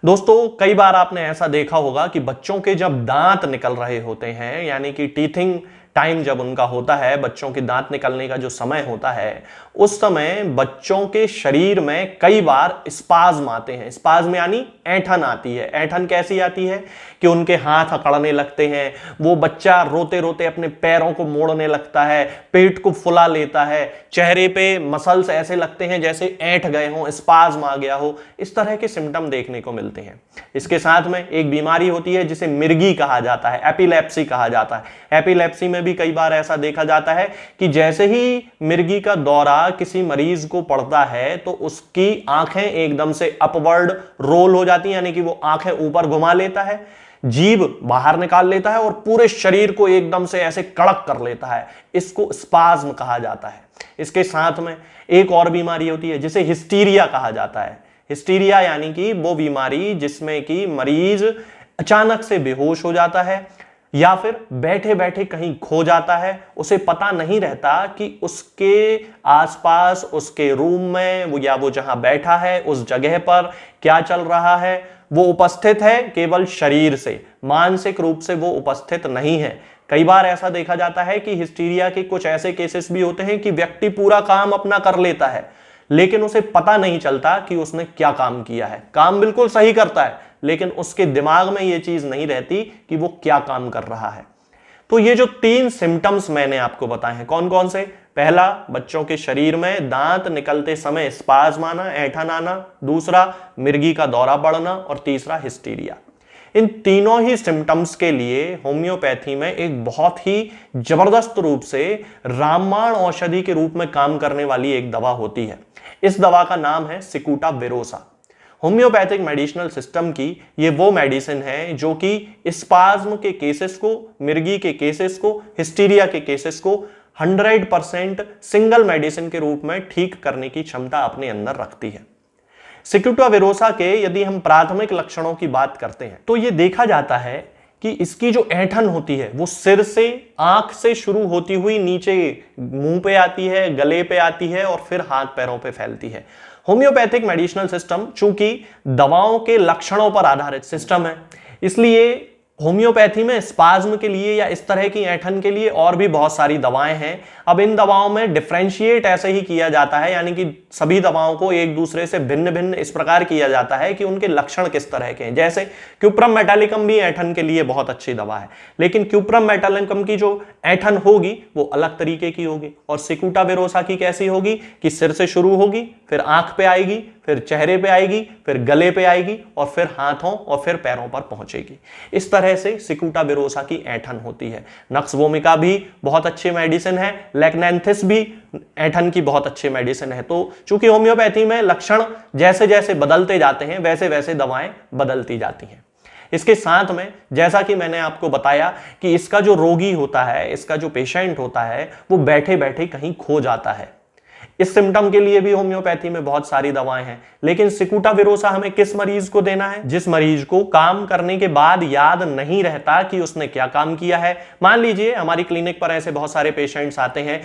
दोस्तों कई बार आपने ऐसा देखा होगा कि बच्चों के जब दांत निकल रहे होते हैं, यानी कि टीथिंग टाइम जब उनका होता है, बच्चों के दांत निकलने का जो समय होता है, उस समय बच्चों के शरीर में कई बार स्पाज्म आते हैं। स्पाज्म यानी ऐंठन आती है। ऐंठन कैसी आती है कि उनके हाथ अकड़ने लगते हैं, वो बच्चा रोते रोते अपने पैरों को मोड़ने लगता है, पेट को फुला लेता है, चेहरे पे मसल्स ऐसे लगते हैं जैसे ऐंठ गए हों, स्पाज्म आ गया हो। इस तरह के सिम्टम देखने को मिलते हैं। इसके साथ में एक बीमारी होती है जिसे मिर्गी कहा जाता है, एपिलेप्सी कहा जाता है। एपिलेप्सी में भी कई बार ऐसा देखा जाता है कि जैसे ही मिर्गी का दौरा किसी मरीज को पड़ता है तो उसकी आंखें एकदम से अपवर्ड रोल हो जाती हैं, यानी कि वो आंखें ऊपर घुमा लेता है, जीभ बाहर निकाल लेता है और पूरे शरीर को एकदम से ऐसे कड़क कर लेता है। इसको स्पाज्म कहा जाता है। इसके साथ में एक और बीमारी होती है जिसे हिस्टीरिया कहा जाता है। हिस्टीरिया यानी कि वो बीमारी जिसमें कि मरीज अचानक से बेहोश हो जाता है या फिर बैठे बैठे कहीं खो जाता है। उसे पता नहीं रहता कि उसके आसपास, उसके रूम में वो जहां बैठा है उस जगह पर क्या चल रहा है। वो उपस्थित है केवल शरीर से, मानसिक रूप से वो उपस्थित नहीं है। कई बार ऐसा देखा जाता है कि हिस्टीरिया के कुछ ऐसे केसेस भी होते हैं कि व्यक्ति पूरा काम अपना कर लेता है लेकिन उसे पता नहीं चलता कि उसने क्या काम किया है। काम बिल्कुल सही करता है लेकिन उसके दिमाग में यह चीज नहीं रहती कि वो क्या काम कर रहा है। तो ये जो 3 सिम्टम्स मैंने आपको बताए हैं, कौन कौन से? पहला, बच्चों के शरीर में दांत निकलते समय स्पाज्म आना, ऐंठन आना। दूसरा, मिर्गी का दौरा पड़ना। और तीसरा, हिस्टीरिया। इन तीनों ही सिम्टम्स के लिए होम्योपैथी में एक बहुत ही जबरदस्त रूप से रामबाण औषधि के रूप में काम करने वाली एक दवा होती है। इस दवा का नाम है सिकुटाविरोसा। होम्योपैथिक मेडिसिनल सिस्टम की ये वो मेडिसिन है जो कि स्पाज्म के केसेस को, मिर्गी के केसेस को, हिस्टीरिया के केसेस को 100% सिंगल मेडिसिन के रूप में ठीक करने की क्षमता अपने अंदर रखती है। सिकुटाविरोसा के यदि हम प्राथमिक लक्षणों की बात करते हैं तो यह देखा जाता है कि इसकी जो ऐंठन होती है वो सिर से, आंख से शुरू होती हुई नीचे मुंह पे आती है, गले पे आती है और फिर हाथ पैरों पे फैलती है। होम्योपैथिक मेडिसिनल सिस्टम चूंकि दवाओं के लक्षणों पर आधारित सिस्टम है, इसलिए होम्योपैथी में स्पाज्म के लिए या इस तरह की ऐंठन के लिए और भी बहुत सारी दवाएं हैं। अब इन दवाओं में डिफरेंशिएट ऐसे ही किया जाता है, यानी कि सभी दवाओं को एक दूसरे से भिन्न भिन्न इस प्रकार किया जाता है कि उनके लक्षण किस तरह के हैं। जैसे क्यूप्रम मेटालिकम भी ऐंठन के लिए बहुत अच्छी दवा है, लेकिन क्यूप्रम मेटालिकम की जो ऐंठन होगी वो अलग तरीके की होगी। और सिकुटाविरोसा की कैसी होगी कि सिर से शुरू होगी, फिर आंख पे आएगी, फिर चेहरे पे आएगी, फिर गले पे आएगी और फिर हाथों और फिर पैरों पर पहुंचेगी। इस तरह से सिकुटाविरोसा की ऐंठन होती है। नक्स वोमिका भी बहुत अच्छी मेडिसिन है, लेक्नेंथिस भी ऐंठन की बहुत अच्छी मेडिसिन है। तो चूंकि होम्योपैथी में लक्षण जैसे जैसे बदलते जाते हैं वैसे वैसे दवाएं बदलती जाती हैं। इसके साथ में जैसा कि मैंने आपको बताया कि इसका जो रोगी होता है, इसका जो पेशेंट होता है, वो बैठे बैठे कहीं खो जाता है। इस सिम्टम के लिए भी होम्योपैथी में बहुत सारी दवाएं हैं, लेकिन सिकुटाविरोसा हमें किस मरीज को देना है? जिस मरीज को काम करने के बाद याद नहीं रहता कि उसने क्या काम किया है। मान लीजिए हमारी क्लिनिक पर ऐसे बहुत सारे पेशेंट्स आते हैं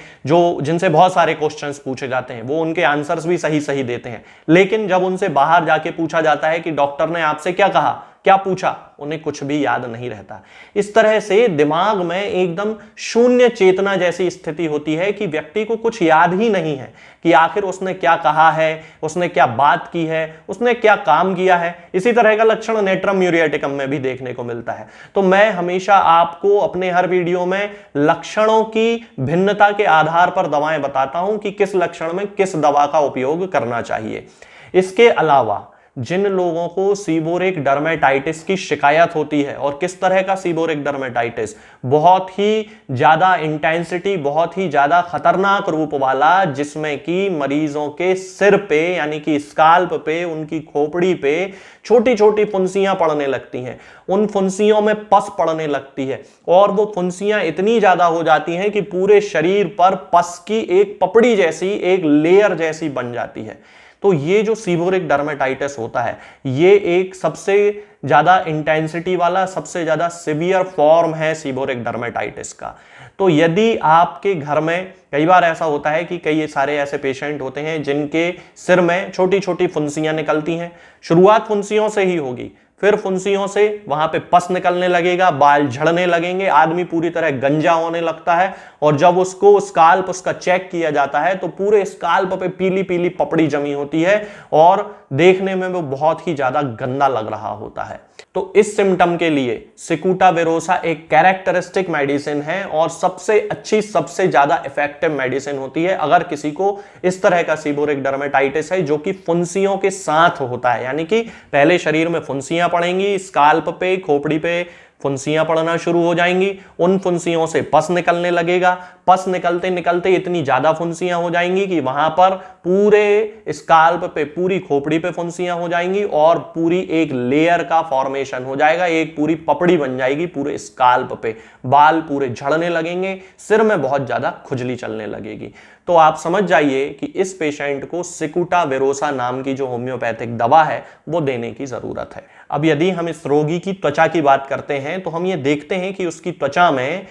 जिनसे बहुत सारे क्वेश्चंस पूछे जाते हैं, वो उनके आंसर्स भी सही सही देते हैं, लेकिन जब उनसे बाहर जाके पूछा जाता है कि डॉक्टर ने आपसे क्या कहा, क्या पूछा, उन्हें कुछ भी याद नहीं रहता। इस तरह से दिमाग में एकदम शून्य चेतना जैसी स्थिति होती है कि व्यक्ति को कुछ याद ही नहीं है कि आखिर उसने क्या कहा है, उसने क्या बात की है, उसने क्या काम किया है। इसी तरह का लक्षण नेट्रम म्यूरिएटिकम में भी देखने को मिलता है। तो मैं हमेशा आपको अपने हर वीडियो में लक्षणों की भिन्नता के आधार पर दवाएं बताता हूं कि किस लक्षण में किस दवा का उपयोग करना चाहिए। इसके अलावा जिन लोगों को सीबोरिक डर्मेटाइटिस की शिकायत होती है, और किस तरह का सीबोरिक डर्मेटाइटिस, बहुत ही ज्यादा इंटेंसिटी, बहुत ही ज्यादा खतरनाक रूप वाला, जिसमें कि मरीजों के सिर पे यानी कि स्काल्प पे, उनकी खोपड़ी पे छोटी छोटी फुंसियां पड़ने लगती हैं, उन फुंसियों में पस पड़ने लगती है और वो फुंसियां इतनी ज्यादा हो जाती हैं कि पूरे शरीर पर पस की एक पपड़ी जैसी, एक लेयर जैसी बन जाती है। तो ये जो सीबोरिक डर्मेटाइटिस होता है, ये एक सबसे ज्यादा इंटेंसिटी वाला, सबसे ज्यादा सिवियर फॉर्म है सीबोरिक डर्मेटाइटिस का। तो यदि आपके घर में, कई बार ऐसा होता है कि कई सारे ऐसे पेशेंट होते हैं जिनके सिर में छोटी छोटी फुंसियां निकलती हैं। शुरुआत फुंसियों से ही होगी, फिर फुंसियों से वहां पे पस निकलने लगेगा, बाल झड़ने लगेंगे, आदमी पूरी तरह गंजा होने लगता है। और जब उसको स्काल्प उसका चेक किया जाता है तो पूरे स्काल्प पे पीली पीली पपड़ी जमी होती है और देखने में वो बहुत ही ज्यादा गंदा लग रहा होता है। तो इस सिम्टम के लिए सिकुटा वेरोसा एक कैरेक्टरिस्टिक मेडिसिन है और सबसे अच्छी, सबसे ज्यादा इफेक्टिव मेडिसिन होती है अगर किसी को इस तरह का सीबोरिक डर्मेटाइटिस है जो कि फुंसियों के साथ होता है। यानी कि पहले शरीर में फुंसियां पड़ेंगी, स्काल्प पे, खोपड़ी पे फुंसियां पड़ना शुरू हो जाएंगी, उन फुंसियों से पस निकलने लगेगा, पस निकलते निकलते इतनी ज्यादा फुंसियां हो जाएंगी कि वहां पर पूरे स्काल्प पे, पूरी खोपड़ी पे फुंसियां हो जाएंगी और पूरी एक लेयर का फॉर्मेशन हो जाएगा, एक पूरी पपड़ी बन जाएगी पूरे स्काल्प पे, बाल पूरे झड़ने लगेंगे, सिर में बहुत ज्यादा खुजली चलने लगेगी। तो आप समझ जाइए कि इस पेशेंट को सिकुटा वेरोसा नाम की जो होम्योपैथिक दवा है वो देने की जरूरत है। अब यदि हम इस रोगी की त्वचा की बात करते हैं तो हम ये देखते हैं कि उसकी त्वचा में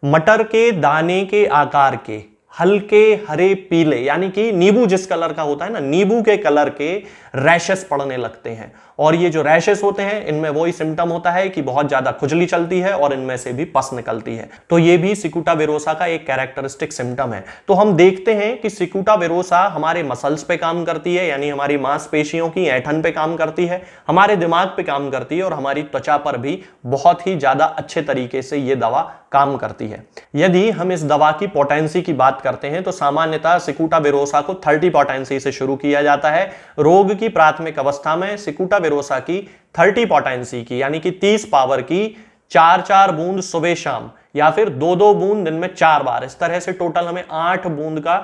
मटर के दाने के आकार के हल्के हरे पीले, यानी कि नींबू जिस कलर का होता है ना, नींबू के कलर के रैशेस पड़ने लगते हैं। और ये जो रैशेस होते हैं इनमें वही सिम्टम होता है कि बहुत ज्यादा खुजली चलती है और इनमें से भी पस निकलती है। तो ये भी सिकुटा वेरोसा का एक कैरेक्टरिस्टिक सिम्टम है। तो हम देखते हैं कि सिकुटा वेरोसा हमारे मसल्स पे काम करती है, यानी हमारी मांसपेशियों की ऐंठन पे काम करती है, हमारे दिमाग पे काम करती है और हमारी त्वचा पर भी बहुत ही ज्यादा अच्छे तरीके से ये दवा काम करती है। यदि हम इस दवा की पोटेंसी की बात करते हैं तो सामान्यतः सिकुटा वेरोसा को 30 पोटेंसी से शुरू किया जाता है। रोग की प्राथमिक अवस्था में सिकुटा वेरोसा की 30 पोटेंसी की, यानी कि 30 पावर की 4-4 बूंद सुबह शाम या फिर 2-2 बूंद दिन में 4 बार, इस तरह से टोटल हमें 8 बूंद का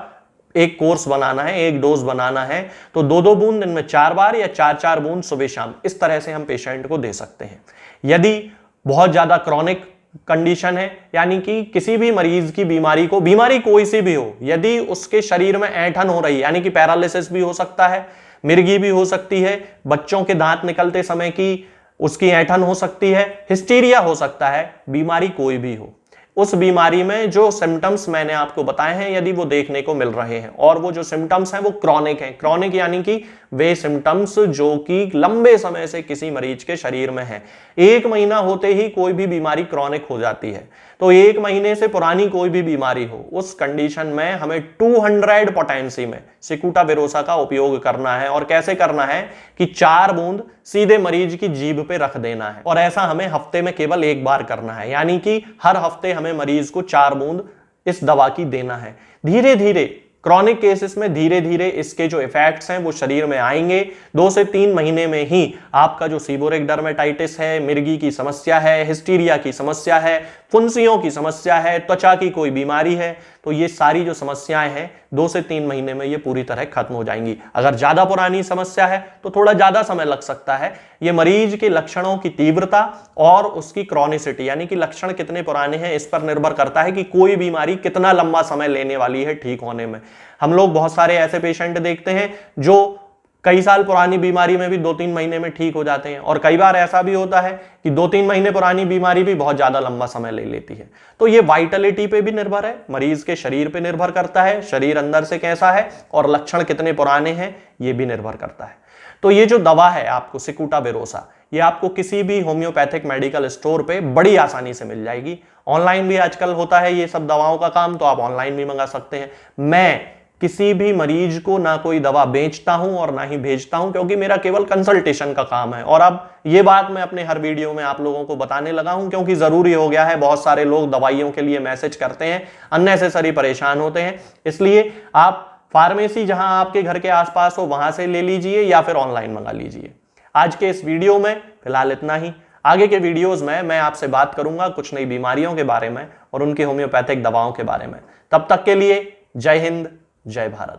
एक कोर्स बनाना है, एक डोज बनाना है। तो 2-2 बूंद दिन में 4 बार या 4-4 बूंद सुबह शाम, इस तरह से हम पेशेंट को दे सकते हैं। यदि बहुत ज्यादा क्रॉनिक कंडीशन है, यानी कि किसी भी मरीज की बीमारी को, बीमारी कोई सी भी हो, यदि उसके शरीर में ऐंठन हो रही है, यानी कि पैरालिसिस भी हो सकता है, मिर्गी भी हो सकती है, बच्चों के दांत निकलते समय की उसकी ऐंठन हो सकती है, हिस्टीरिया हो सकता है, बीमारी कोई भी हो, उस बीमारी में जो सिम्टम्स मैंने आपको बताए हैं यदि वो देखने को मिल रहे हैं और वो जो सिम्टम्स हैं वो क्रॉनिक हैं, क्रॉनिक यानी कि वे सिम्टम्स जो कि लंबे समय से किसी मरीज के शरीर में हैं, 1 महीना होते ही कोई भी बीमारी क्रॉनिक हो जाती है, तो 1 महीने से पुरानी कोई भी बीमारी हो, उस कंडीशन में हमें 200 पोटेंसी में सिकुटा वेरोसा का उपयोग करना है। और कैसे करना है कि 4 बूंद सीधे मरीज की जीभ पे रख देना है और ऐसा हमें हफ्ते में केवल 1 बार करना है, यानी कि हर हफ्ते हमें मरीज को 4 बूंद इस दवा की देना है। धीरे धीरे क्रॉनिक केसेस में धीरे धीरे इसके जो इफेक्ट्स हैं वो शरीर में आएंगे। 2 से 3 महीने में ही आपका जो सीबोरिक डर्मेटाइटिस है, मिर्गी की समस्या है, हिस्टीरिया की समस्या है, फुंसियों की समस्या है, त्वचा की कोई बीमारी है, तो ये सारी जो समस्याएं हैं 2 से 3 महीने में ये पूरी तरह खत्म हो जाएंगी। अगर ज्यादा पुरानी समस्या है तो थोड़ा ज्यादा समय लग सकता है। ये मरीज के लक्षणों की तीव्रता और उसकी क्रॉनिसिटी, यानी कि लक्षण कितने पुराने हैं, इस पर निर्भर करता है कि कोई बीमारी कितना लंबा समय लेने वाली है ठीक होने में। हम लोग बहुत सारे ऐसे पेशेंट देखते हैं जो कई साल पुरानी बीमारी में भी 2-3 महीने में ठीक हो जाते हैं और कई बार ऐसा भी होता है कि 2-3 महीने पुरानी बीमारी भी बहुत ज्यादा लंबा समय ले लेती है। तो ये वाइटलिटी पे भी निर्भर है, मरीज के शरीर पे निर्भर करता है, शरीर अंदर से कैसा है और लक्षण कितने पुराने हैं ये भी निर्भर करता है। तो ये जो दवा है आपको सिकुटा वेरोसा, ये आपको किसी भी होम्योपैथिक मेडिकल स्टोर पे बड़ी आसानी से मिल जाएगी। ऑनलाइन भी आजकल होता है ये सब दवाओं का काम, तो आप ऑनलाइन भी मंगा सकते हैं। मैं किसी भी मरीज को ना कोई दवा बेचता हूं और ना ही भेजता हूं, क्योंकि मेरा केवल कंसल्टेशन का काम है। और अब ये बात मैं अपने हर वीडियो में आप लोगों को बताने लगा हूं क्योंकि जरूरी हो गया है। बहुत सारे लोग दवाइयों के लिए मैसेज करते हैं, अननेसेसरी परेशान होते हैं, इसलिए आप फार्मेसी जहां आपके घर के आसपास हो वहां से ले लीजिए या फिर ऑनलाइन मंगा लीजिए। आज के इस वीडियो में फिलहाल इतना ही। आगे के वीडियोस में मैं आपसे बात करूंगा कुछ नई बीमारियों के बारे में और उनकी होम्योपैथिक दवाओं के बारे में। तब तक के लिए जय हिंद, जय भारत।